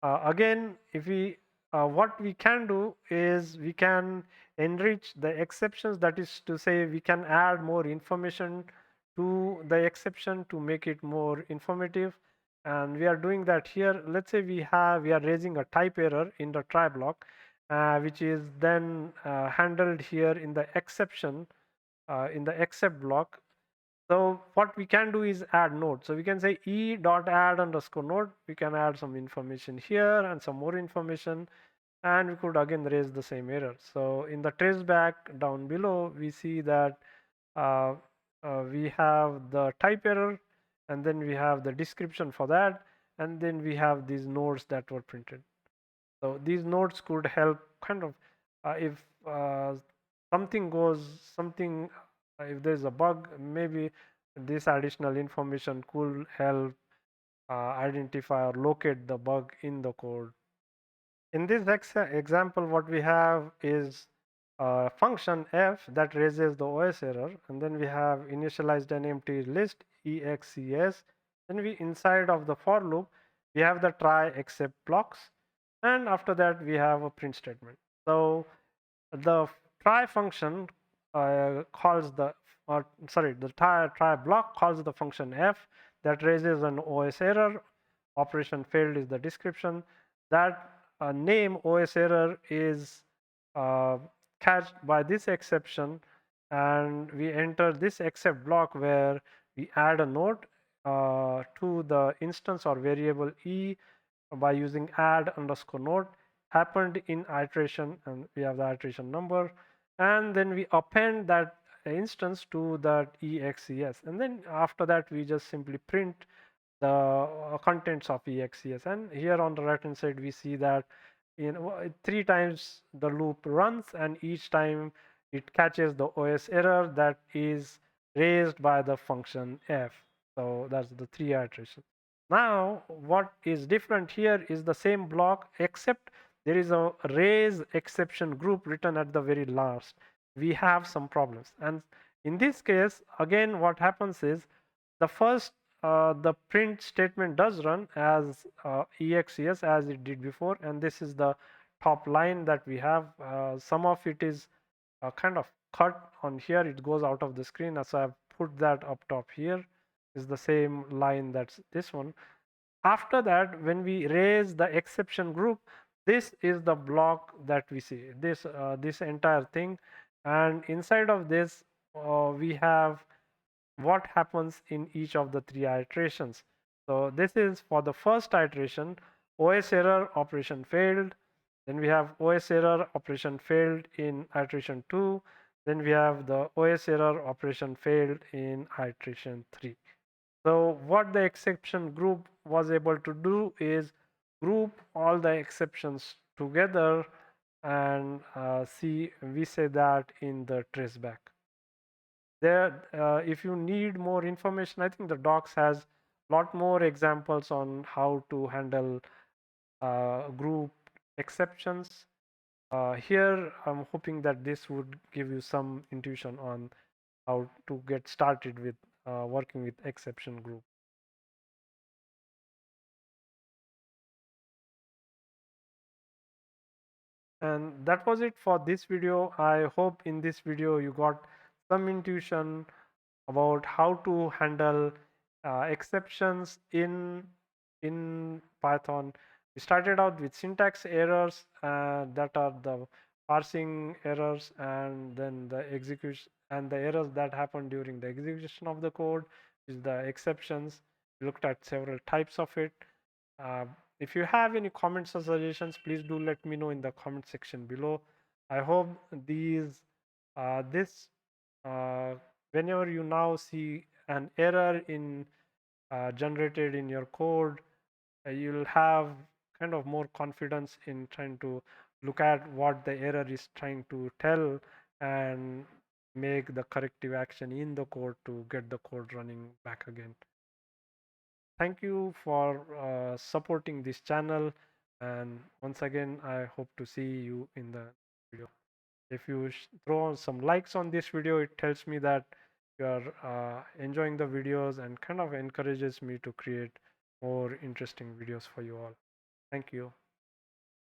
Again, if we what we can do is we can enrich the exceptions. That is to say, we can add more information to the exception to make it more informative. And we are doing that here. Let's say we are raising a type error in the try block, which is then handled here in the exception in the except block. So what we can do is add node. So we can say e dot add underscore node. We can add some information here and some more information, and we could again raise the same error. So in the traceback down below, we see that uh, we have the type error, and then we have the description for that, and then we have these nodes that were printed. So these nodes could help kind of if something goes something if there's a bug, maybe this additional information could help identify or locate the bug in the code. In this example, what we have is a function f that raises the OS error, and then we have initialized an empty list excs. Then we inside of the for loop we have the try except blocks, and after that we have a print statement. So the try function calls the the try block calls the function f that raises an OS error. Operation failed is the description. That name OS error is uh, catched by this exception, and we enter this except block where we add a node to the instance or variable e by using add underscore node happened in iteration, and we have the iteration number, and then we append that instance to that excs, and then after that we just simply print the contents of excs. And here on the right hand side we see that three times the loop runs, and each time it catches the OS error that is raised by the function f. So that's the three iterations. Now what is different here is the same block, except there is a raise exception group written at the very last. We have some problems, and in this case again what happens is the first the print statement does run as excs as it did before, and this is the top line that we have. Some of it is kind of cut on here, it goes out of the screen, so I've put that up top here. Is the same line that's this one. After that, when we raise the exception group, this is the block that we see, this entire thing, and inside of this we have what happens in each of the three iterations. So this is for the first iteration, OS error operation failed. Then we have OS error operation failed in iteration 2. Then we have the OS error operation failed in iteration 3. So what the exception group was able to do is group all the exceptions together, and see we say that in the traceback. There, if you need more information, I think the docs has a lot more examples on how to handle group exceptions. Here, I'm hoping that this would give you some intuition on how to get started with working with exception group. And that was it for this video. I hope in this video you got some intuition about how to handle exceptions in Python. We started out with syntax errors that are the parsing errors, and then the execution and the errors that happen during the execution of the code is the exceptions. We looked at several types of it. Uh, if you have any comments or suggestions, please do let me know in the comment section below. I hope this uh, whenever you now see an error in generated in your code, you'll have kind of more confidence in trying to look at what the error is trying to tell and make the corrective action in the code to get the code running back again. Thank you for supporting this channel, and once again I hope to see you in the video. If you throw some likes on this video, it tells me that you are enjoying the videos and kind of encourages me to create more interesting videos for you all. Thank you.